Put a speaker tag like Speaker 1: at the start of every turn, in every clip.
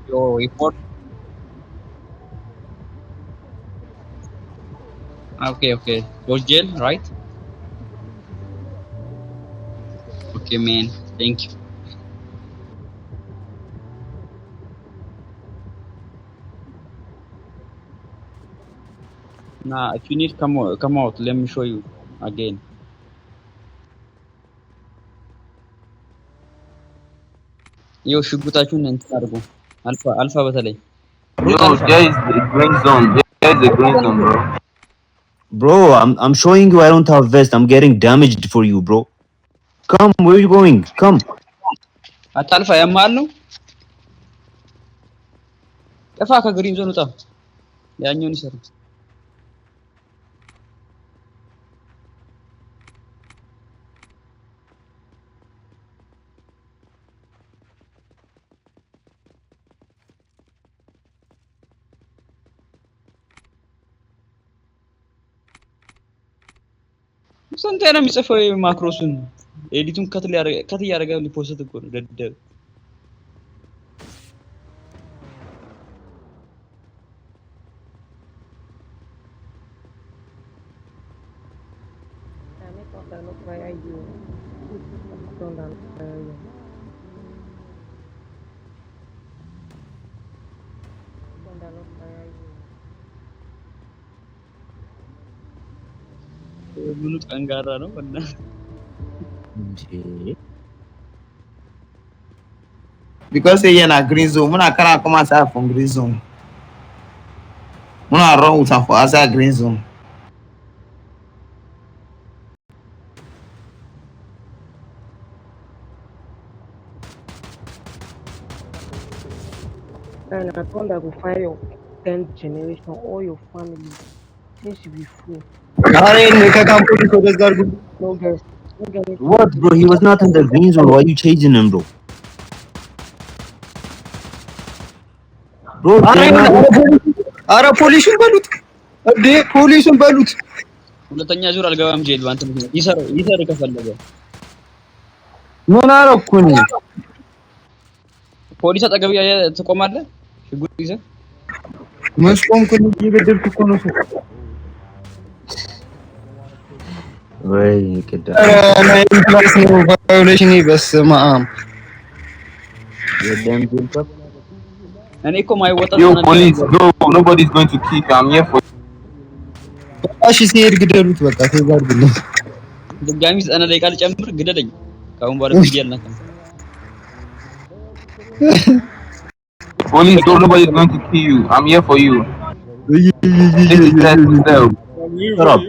Speaker 1: your report. Okay, okay. Go jail, right? Okay, man. Thank you. Nah, if you need, come out. Let me show you again. Yo, ሽጉጣችሁን እንትን አድርጉ። አልፋ በተለይ ሩጥ
Speaker 2: Yo,
Speaker 1: አልፋ
Speaker 2: there is the green zone. There is the green zone, bro.
Speaker 3: Bro, I'm showing you I don't have vest. I'm getting damaged for you, bro. Come, where are you going? Come.
Speaker 1: አታልፋ ያማል ነው ጠፋ ከግሪን ዞን ውጣ ያኛውን ይሰራ ስንት ነው የሚጽፈው ማክሮሱን ኤዲቱን ከት ያደርጋ ሊፖስት እኮ ነው ደደብ ምኑ ጠንጋራ ነው እና
Speaker 4: Because say na green zone, muna kana come outside from green zone. Muna run with am for outside green zone.
Speaker 5: And I thought that will find your 10th generation, all your family. Things should be full. No girls.
Speaker 3: What, bro? He was not in the green zone. Why are you chasing him, bro? Bro,
Speaker 4: አረ ፖሊሱን በሉት እንዴ! ፖሊሱን በሉት።
Speaker 1: ሁለተኛ ዙር አልገባም ጄል ባንተ ምክንያት ይሰር ከፈለገ
Speaker 4: ምን አረኩኝ?
Speaker 1: ፖሊስ አጠገብ ትቆማለህ ሽጉጥ ይዘህ
Speaker 4: መስቆምኩኝ እየገደልኩ እኮ ነው።
Speaker 3: ወይ ከዳ
Speaker 4: ናይ ፕላስ ነው ቫዮሌሽን በስመ አብ
Speaker 3: የለም ጅንካ
Speaker 1: እኔ እኮ ማይወጣ
Speaker 2: Yo, police, bro. Nobody's going to kick. I'm here for
Speaker 4: እሺ ሲሄድ ግደሉት በቃ ተዛር ግደሉት።
Speaker 1: ድጋሚ 90 ደቂቃ ልጨምር ግደለኝ ካሁን በኋላ ቢዲያል ነካ
Speaker 2: police. Bro, nobody's going to kill you. I'm here for you. This is test yourself.
Speaker 3: Shut up.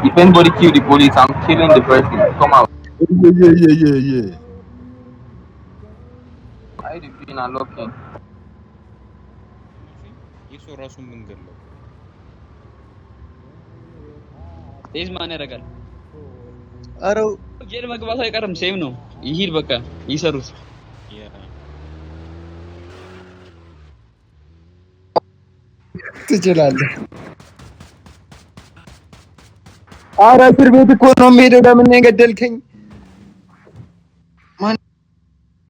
Speaker 2: If anybody kill the police, I'm killing the person. Come out.
Speaker 4: Yeah.
Speaker 2: I did been unlocking.
Speaker 6: ይሱ ራሱን ምን ገለው
Speaker 1: ቴዝ ማን ያደርጋል
Speaker 4: አረ
Speaker 1: ጄል መግባቱ አይቀርም ሴም ነው ይሂድ በቃ ይሰሩት
Speaker 4: ትችላለህ። አረ እስር ቤት እኮ ነው የምሄደው። ለምን ነው የገደልከኝ?